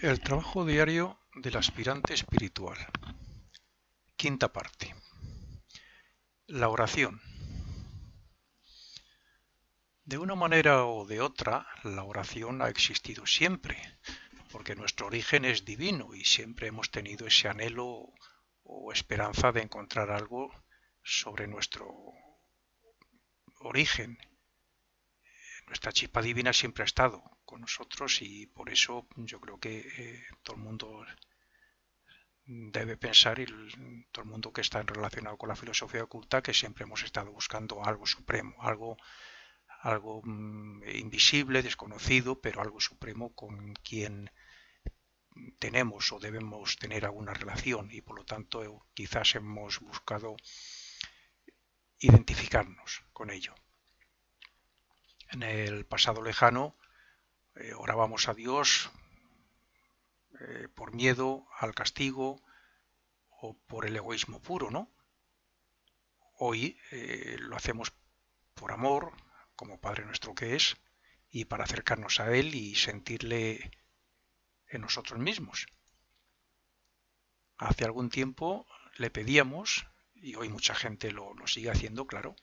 El trabajo diario del aspirante espiritual. Quinta parte. La oración. De una manera o de otra, la oración ha existido siempre, porque nuestro origen es divino y siempre hemos tenido ese anhelo o esperanza de encontrar algo sobre nuestro origen. Nuestra chispa divina siempre ha estado con nosotros y por eso yo creo que todo el mundo debe pensar, y todo el mundo que está relacionado con la filosofía oculta, que siempre hemos estado buscando algo supremo, algo invisible, desconocido, pero algo supremo con quien tenemos o debemos tener alguna relación y por lo tanto quizás hemos buscado identificarnos con ello. En el pasado lejano orábamos a Dios por miedo al castigo o por el egoísmo puro, ¿no? Hoy lo hacemos por amor, como Padre nuestro que es, y para acercarnos a Él y sentirle en nosotros mismos. Hace algún tiempo le pedíamos, y hoy mucha gente lo sigue haciendo, claro,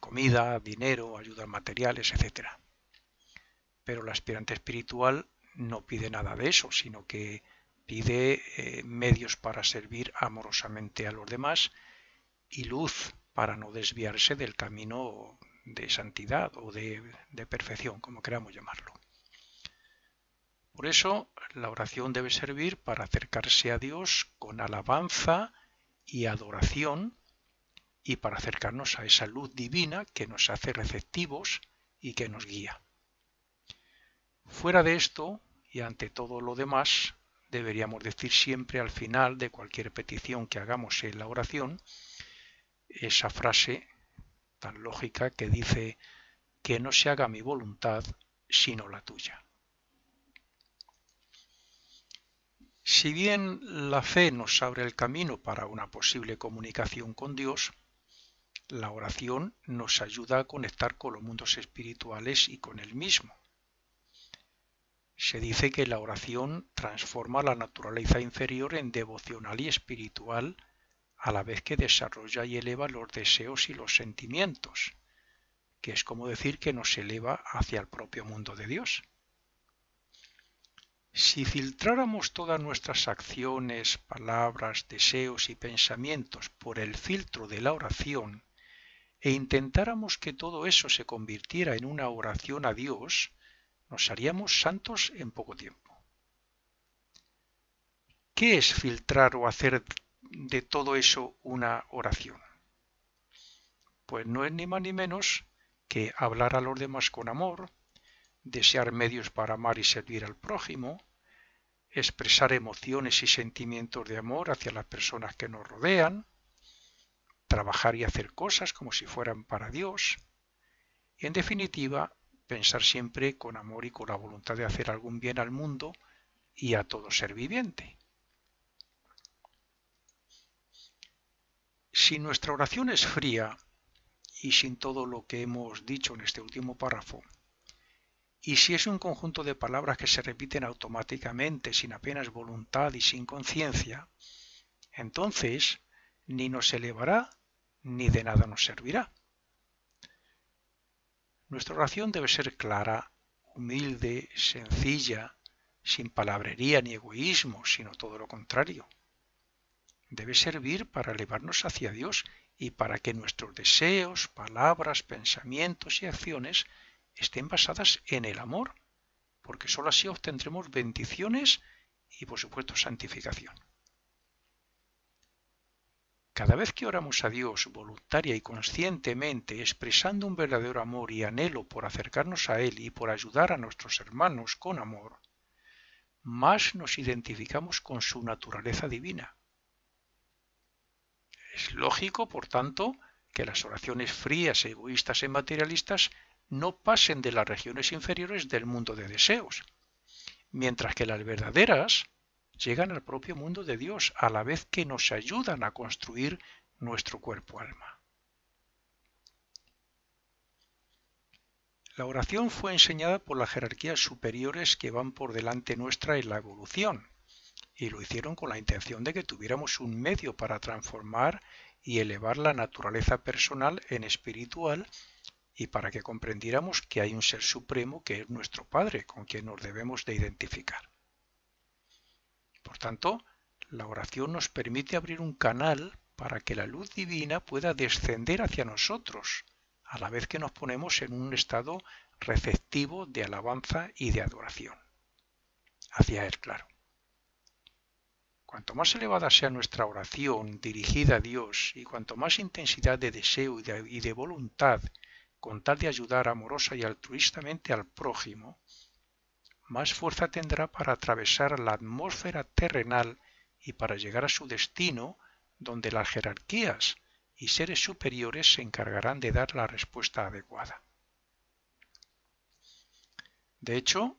comida, dinero, ayudas materiales, etc. Pero el aspirante espiritual no pide nada de eso, sino que pide medios para servir amorosamente a los demás y luz para no desviarse del camino de santidad o de perfección, como queramos llamarlo. Por eso la oración debe servir para acercarse a Dios con alabanza y adoración y para acercarnos a esa luz divina que nos hace receptivos y que nos guía. Fuera de esto, y ante todo lo demás, deberíamos decir siempre al final de cualquier petición que hagamos en la oración, esa frase tan lógica que dice: que no se haga mi voluntad sino la tuya. Si bien la fe nos abre el camino para una posible comunicación con Dios, la oración nos ayuda a conectar con los mundos espirituales y con Él mismo. Se dice que la oración transforma la naturaleza inferior en devocional y espiritual, a la vez que desarrolla y eleva los deseos y los sentimientos, que es como decir que nos eleva hacia el propio mundo de Dios. Si filtráramos todas nuestras acciones, palabras, deseos y pensamientos por el filtro de la oración e intentáramos que todo eso se convirtiera en una oración a Dios, nos haríamos santos en poco tiempo. ¿Qué es filtrar o hacer de todo eso una oración? Pues no es ni más ni menos que hablar a los demás con amor, desear medios para amar y servir al prójimo, expresar emociones y sentimientos de amor hacia las personas que nos rodean, trabajar y hacer cosas como si fueran para Dios, y en definitiva, pensar siempre con amor y con la voluntad de hacer algún bien al mundo y a todo ser viviente. Si nuestra oración es fría y sin todo lo que hemos dicho en este último párrafo, y si es un conjunto de palabras que se repiten automáticamente, sin apenas voluntad y sin conciencia, entonces ni nos elevará ni de nada nos servirá. Nuestra oración debe ser clara, humilde, sencilla, sin palabrería ni egoísmo, sino todo lo contrario. Debe servir para elevarnos hacia Dios y para que nuestros deseos, palabras, pensamientos y acciones estén basadas en el amor, porque sólo así obtendremos bendiciones y, por supuesto, santificación. Cada vez que oramos a Dios voluntaria y conscientemente, expresando un verdadero amor y anhelo por acercarnos a Él y por ayudar a nuestros hermanos con amor, más nos identificamos con su naturaleza divina. Es lógico, por tanto, que las oraciones frías, egoístas y materialistas no pasen de las regiones inferiores del mundo de deseos, mientras que las verdaderas llegan al propio mundo de Dios, a la vez que nos ayudan a construir nuestro cuerpo-alma. La oración fue enseñada por las jerarquías superiores que van por delante nuestra en la evolución, y lo hicieron con la intención de que tuviéramos un medio para transformar y elevar la naturaleza personal en espiritual, y para que comprendiéramos que hay un ser supremo que es nuestro Padre, con quien nos debemos de identificar. Por tanto, la oración nos permite abrir un canal para que la luz divina pueda descender hacia nosotros, a la vez que nos ponemos en un estado receptivo de alabanza y de adoración. Hacia Él, claro. Cuanto más elevada sea nuestra oración dirigida a Dios y cuanto más intensidad de deseo y de voluntad con tal de ayudar amorosa y altruistamente al prójimo, más fuerza tendrá para atravesar la atmósfera terrenal y para llegar a su destino, donde las jerarquías y seres superiores se encargarán de dar la respuesta adecuada. De hecho,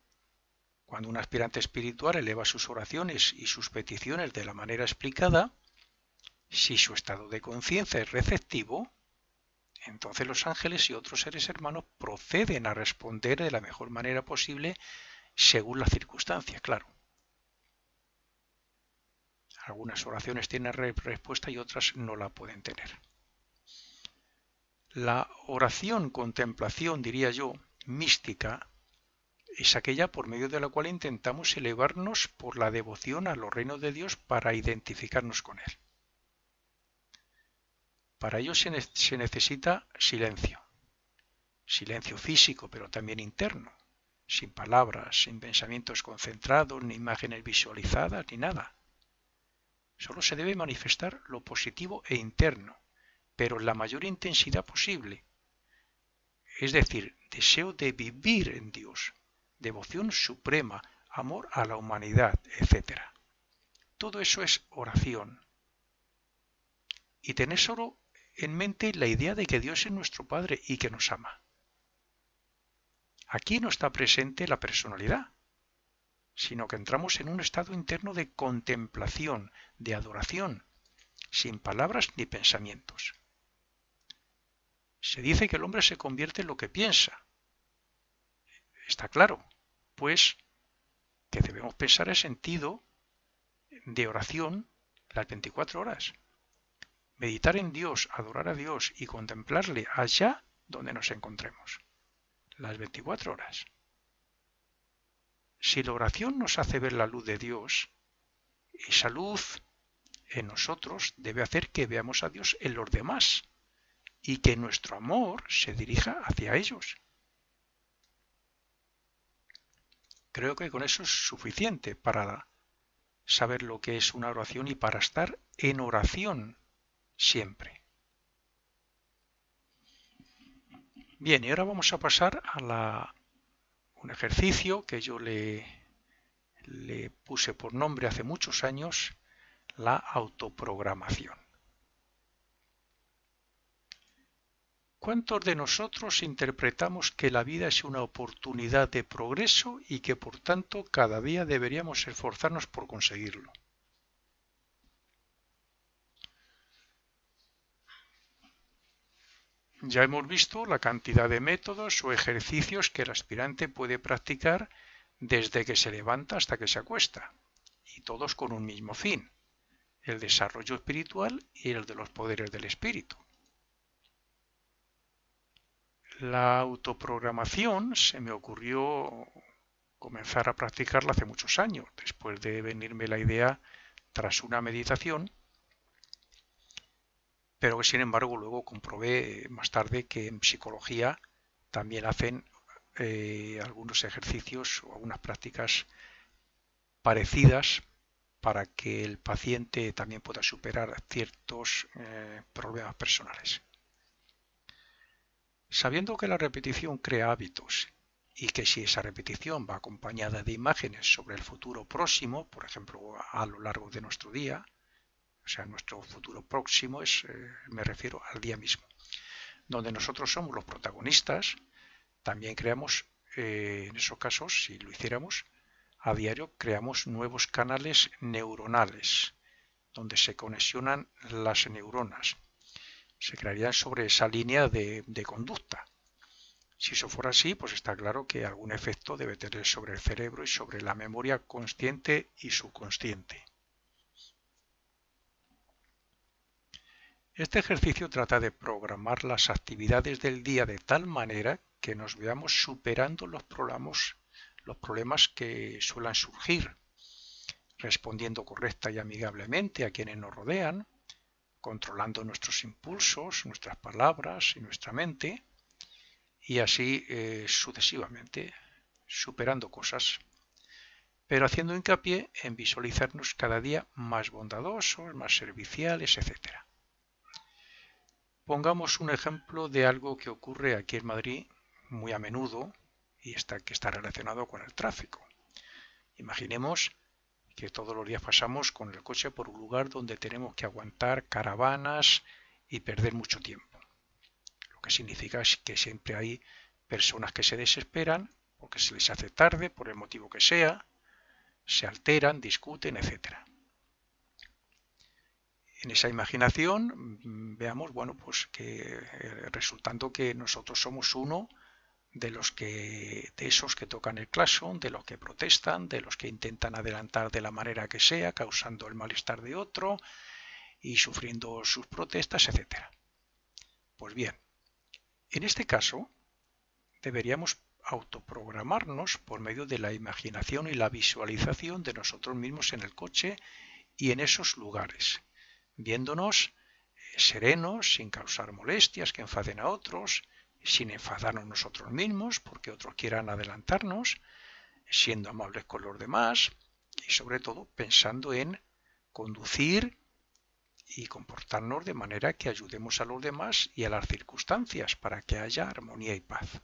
cuando un aspirante espiritual eleva sus oraciones y sus peticiones de la manera explicada, si su estado de conciencia es receptivo, entonces los ángeles y otros seres hermanos proceden a responder de la mejor manera posible según las circunstancias, claro. Algunas oraciones tienen respuesta y otras no la pueden tener. La oración contemplación, diría yo, mística, es aquella por medio de la cual intentamos elevarnos por la devoción a los reinos de Dios para identificarnos con Él. Para ello se necesita silencio. Silencio físico, pero también interno. Sin palabras, sin pensamientos concentrados, ni imágenes visualizadas, ni nada. Solo se debe manifestar lo positivo e interno, pero en la mayor intensidad posible. Es decir, deseo de vivir en Dios, devoción suprema, amor a la humanidad, etc. Todo eso es oración. Y tener solo en mente la idea de que Dios es nuestro Padre y que nos ama. Aquí no está presente la personalidad, sino que entramos en un estado interno de contemplación, de adoración, sin palabras ni pensamientos. Se dice que el hombre se convierte en lo que piensa. Está claro, pues, que debemos pensar el sentido de oración las 24 horas. Meditar en Dios, adorar a Dios y contemplarle allá donde nos encontremos. Las 24 horas. Si la oración nos hace ver la luz de Dios, esa luz en nosotros debe hacer que veamos a Dios en los demás y que nuestro amor se dirija hacia ellos. Creo que con eso es suficiente para saber lo que es una oración y para estar en oración siempre. Bien, y ahora vamos a pasar a un ejercicio que yo le puse por nombre hace muchos años, la autoprogramación. ¿Cuántos de nosotros interpretamos que la vida es una oportunidad de progreso y que por tanto cada día deberíamos esforzarnos por conseguirlo? Ya hemos visto la cantidad de métodos o ejercicios que el aspirante puede practicar desde que se levanta hasta que se acuesta, y todos con un mismo fin, el desarrollo espiritual y el de los poderes del espíritu. La autoprogramación se me ocurrió comenzar a practicarla hace muchos años, después de venirme la idea tras una meditación, pero que sin embargo luego comprobé más tarde que en psicología también hacen algunos ejercicios o algunas prácticas parecidas para que el paciente también pueda superar ciertos problemas personales. Sabiendo que la repetición crea hábitos y que si esa repetición va acompañada de imágenes sobre el futuro próximo, por ejemplo a lo largo de nuestro día, o sea, nuestro futuro próximo me refiero al día mismo, donde nosotros somos los protagonistas, también creamos, en esos casos, si lo hiciéramos, a diario creamos nuevos canales neuronales, donde se conexionan las neuronas. Se crearían sobre esa línea de conducta. Si eso fuera así, pues está claro que algún efecto debe tener sobre el cerebro y sobre la memoria consciente y subconsciente. Este ejercicio trata de programar las actividades del día de tal manera que nos veamos superando los problemas que suelen surgir, respondiendo correcta y amigablemente a quienes nos rodean, controlando nuestros impulsos, nuestras palabras y nuestra mente, y así sucesivamente, superando cosas, pero haciendo hincapié en visualizarnos cada día más bondadosos, más serviciales, etc. Pongamos un ejemplo de algo que ocurre aquí en Madrid muy a menudo y que está relacionado con el tráfico. Imaginemos que todos los días pasamos con el coche por un lugar donde tenemos que aguantar caravanas y perder mucho tiempo. Lo que significa es que siempre hay personas que se desesperan porque se les hace tarde, por el motivo que sea, se alteran, discuten, etc. En esa imaginación veamos, bueno, pues que resultando que nosotros somos uno de esos que tocan el claxon, de los que protestan, de los que intentan adelantar de la manera que sea, causando el malestar de otro y sufriendo sus protestas, etc. Pues bien, en este caso deberíamos autoprogramarnos por medio de la imaginación y la visualización de nosotros mismos en el coche y en esos lugares, viéndonos serenos, sin causar molestias que enfaden a otros, sin enfadarnos nosotros mismos porque otros quieran adelantarnos, siendo amables con los demás y sobre todo pensando en conducir y comportarnos de manera que ayudemos a los demás y a las circunstancias para que haya armonía y paz.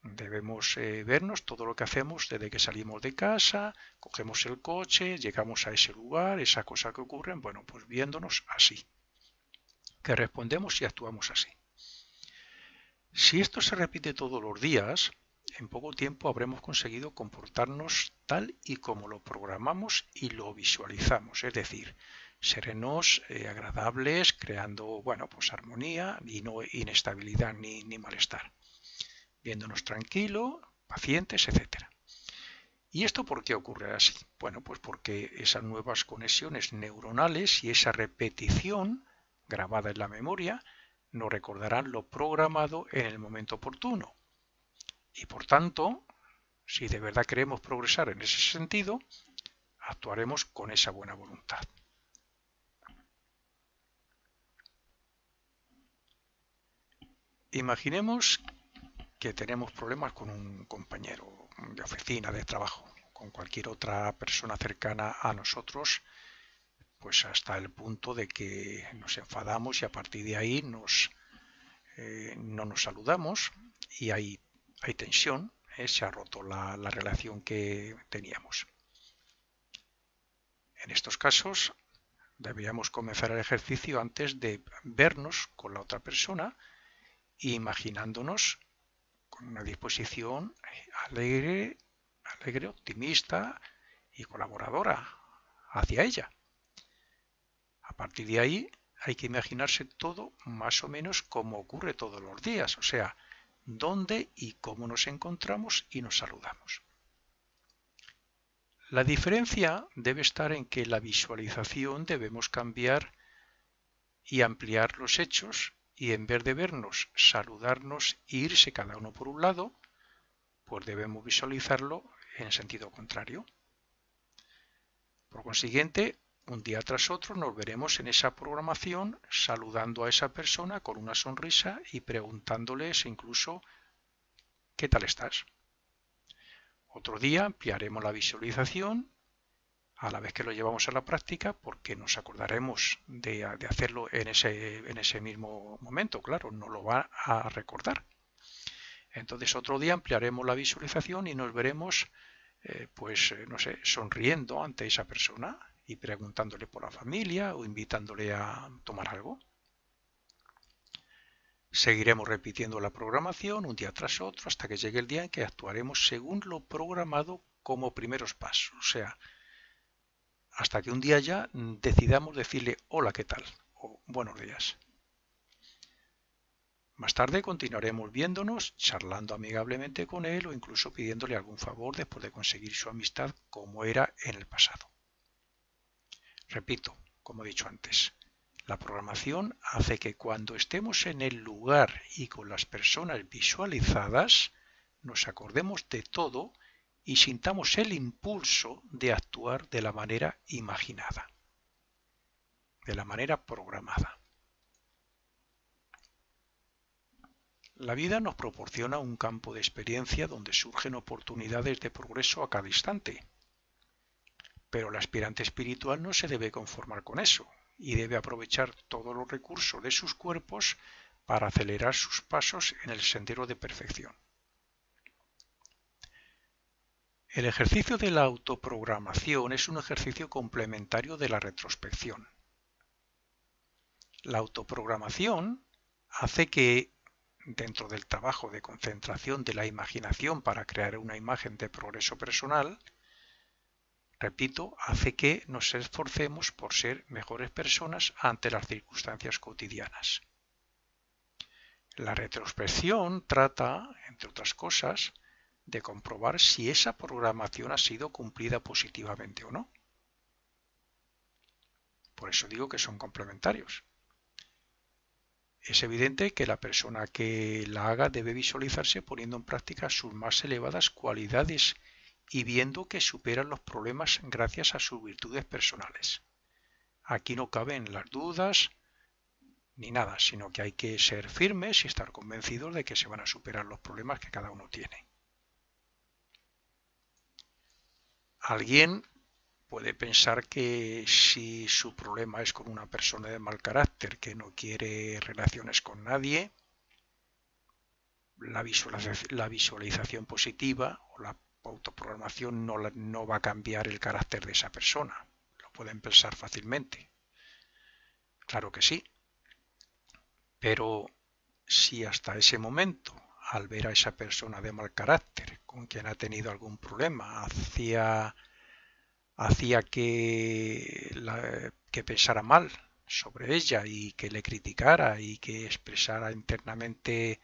Debemos vernos todo lo que hacemos desde que salimos de casa, cogemos el coche, llegamos a ese lugar, esa cosa que ocurre, bueno, pues viéndonos así, que respondemos y actuamos así. Si esto se repite todos los días, en poco tiempo habremos conseguido comportarnos tal y como lo programamos y lo visualizamos, es decir, serenos, agradables, creando, bueno, pues armonía y no inestabilidad ni malestar, viéndonos tranquilo, pacientes, etc. ¿Y esto por qué ocurre así? Bueno, pues porque esas nuevas conexiones neuronales y esa repetición grabada en la memoria nos recordarán lo programado en el momento oportuno. Y por tanto, si de verdad queremos progresar en ese sentido, actuaremos con esa buena voluntad. Imaginemos que tenemos problemas con un compañero de oficina, de trabajo, con cualquier otra persona cercana a nosotros, pues hasta el punto de que nos enfadamos y a partir de ahí no nos saludamos y hay tensión, se ha roto la relación que teníamos. En estos casos deberíamos comenzar el ejercicio antes de vernos con la otra persona e imaginándonos con una disposición alegre, optimista y colaboradora hacia ella. A partir de ahí hay que imaginarse todo más o menos como ocurre todos los días, o sea, dónde y cómo nos encontramos y nos saludamos. La diferencia debe estar en que la visualización debemos cambiar y ampliar los hechos y en vez de vernos, saludarnos e irse cada uno por un lado, pues debemos visualizarlo en sentido contrario. Por consiguiente, un día tras otro nos veremos en esa programación saludando a esa persona con una sonrisa y preguntándoles incluso ¿qué tal estás? Otro día ampliaremos la visualización a la vez que lo llevamos a la práctica porque nos acordaremos de hacerlo en ese mismo momento, claro, no lo va a recordar. Entonces otro día ampliaremos la visualización y nos veremos no sé, sonriendo ante esa persona y preguntándole por la familia o invitándole a tomar algo. Seguiremos repitiendo la programación un día tras otro hasta que llegue el día en que actuaremos según lo programado como primeros pasos. O sea, hasta que un día ya decidamos decirle hola, ¿qué tal? O buenos días. Más tarde continuaremos viéndonos, charlando amigablemente con él o incluso pidiéndole algún favor después de conseguir su amistad como era en el pasado. Repito, como he dicho antes, la programación hace que cuando estemos en el lugar y con las personas visualizadas, nos acordemos de todo y sintamos el impulso de actuar de la manera imaginada, de la manera programada. La vida nos proporciona un campo de experiencia donde surgen oportunidades de progreso a cada instante. Pero el aspirante espiritual no se debe conformar con eso y debe aprovechar todos los recursos de sus cuerpos para acelerar sus pasos en el sendero de perfección. El ejercicio de la autoprogramación es un ejercicio complementario de la retrospección. La autoprogramación hace que, dentro del trabajo de concentración de la imaginación para crear una imagen de progreso personal, repito, hace que nos esforcemos por ser mejores personas ante las circunstancias cotidianas. La retrospección trata, entre otras cosas, de comprobar si esa programación ha sido cumplida positivamente o no. Por eso digo que son complementarios. Es evidente que la persona que la haga debe visualizarse poniendo en práctica sus más elevadas cualidades y viendo que superan los problemas gracias a sus virtudes personales. Aquí no caben las dudas ni nada, sino que hay que ser firmes y estar convencidos de que se van a superar los problemas que cada uno tiene. Alguien puede pensar que si su problema es con una persona de mal carácter que no quiere relaciones con nadie, la visualización positiva o la autoprogramación no va a cambiar el carácter de esa persona. Lo pueden pensar fácilmente. Claro que sí. Pero si hasta ese momento, al ver a esa persona de mal carácter, con quien ha tenido algún problema, hacía que pensara mal sobre ella y que le criticara y que expresara internamente,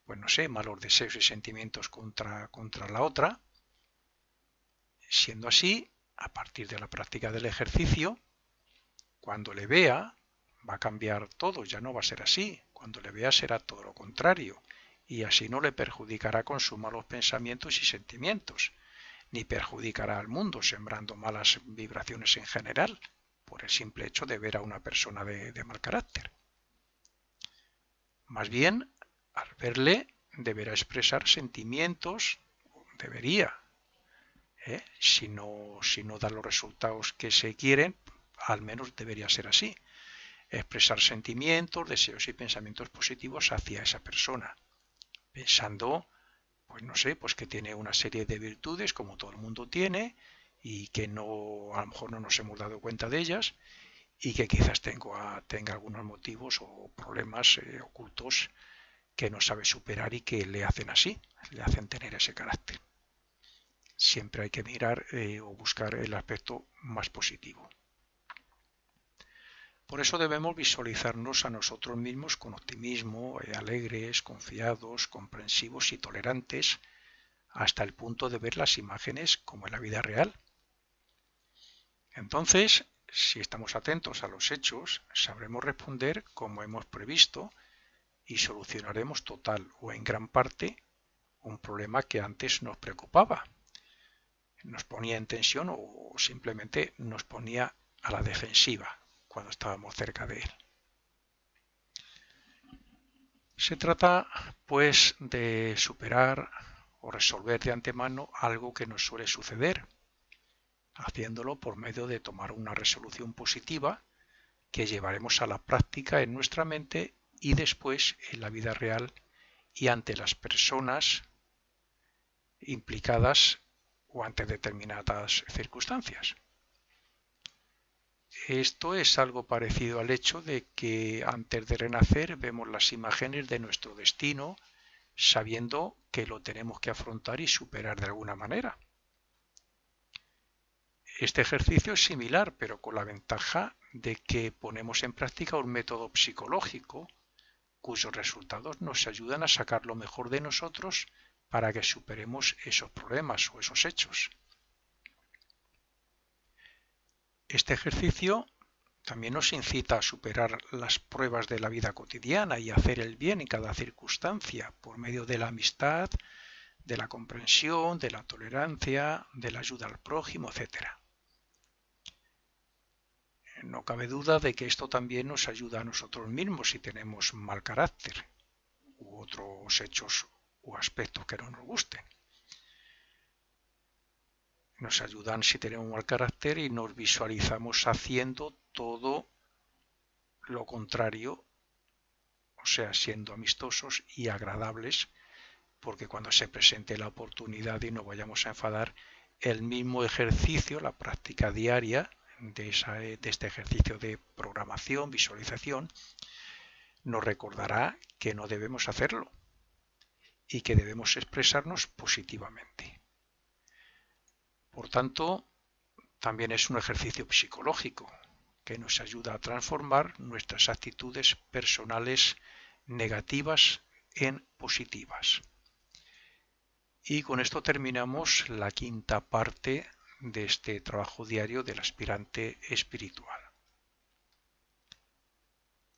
pues no sé, malos deseos y sentimientos contra la otra, siendo así, a partir de la práctica del ejercicio, cuando le vea, va a cambiar todo, ya no va a ser así. Cuando le vea será todo lo contrario, y así no le perjudicará con sus malos pensamientos y sentimientos, ni perjudicará al mundo sembrando malas vibraciones en general, por el simple hecho de ver a una persona de mal carácter. Más bien, al verle, deberá expresar sentimientos, debería, si no da los resultados que se quieren, al menos debería ser así. Expresar sentimientos, deseos y pensamientos positivos hacia esa persona, pensando, pues no sé, pues que tiene una serie de virtudes como todo el mundo tiene y que no, a lo mejor no nos hemos dado cuenta de ellas y que quizás tenga algunos motivos o problemas ocultos que no sabe superar y que le hacen así, le hacen tener ese carácter. Siempre hay que mirar o buscar el aspecto más positivo. Por eso debemos visualizarnos a nosotros mismos con optimismo, alegres, confiados, comprensivos y tolerantes, hasta el punto de ver las imágenes como en la vida real. Entonces, si estamos atentos a los hechos, sabremos responder como hemos previsto y solucionaremos total o en gran parte un problema que antes nos preocupaba, nos ponía en tensión o simplemente nos ponía a la defensiva cuando estábamos cerca de él. Se trata, pues, de superar o resolver de antemano algo que nos suele suceder, haciéndolo por medio de tomar una resolución positiva que llevaremos a la práctica en nuestra mente y después en la vida real y ante las personas implicadas o ante determinadas circunstancias. Esto es algo parecido al hecho de que antes de renacer vemos las imágenes de nuestro destino, sabiendo que lo tenemos que afrontar y superar de alguna manera. Este ejercicio es similar, pero con la ventaja de que ponemos en práctica un método psicológico cuyos resultados nos ayudan a sacar lo mejor de nosotros para que superemos esos problemas o esos hechos. Este ejercicio también nos incita a superar las pruebas de la vida cotidiana y a hacer el bien en cada circunstancia por medio de la amistad, de la comprensión, de la tolerancia, de la ayuda al prójimo, etc. No cabe duda de que esto también nos ayuda a nosotros mismos si tenemos mal carácter u otros hechos o aspectos que no nos gusten. Nos ayudan si tenemos mal carácter y nos visualizamos haciendo todo lo contrario, o sea, siendo amistosos y agradables, porque cuando se presente la oportunidad y no vayamos a enfadar, el mismo ejercicio, la práctica diaria de este ejercicio de programación, visualización, nos recordará que no debemos hacerlo y que debemos expresarnos positivamente. Por tanto, también es un ejercicio psicológico que nos ayuda a transformar nuestras actitudes personales negativas en positivas. Y con esto terminamos la quinta parte de este trabajo diario del aspirante espiritual.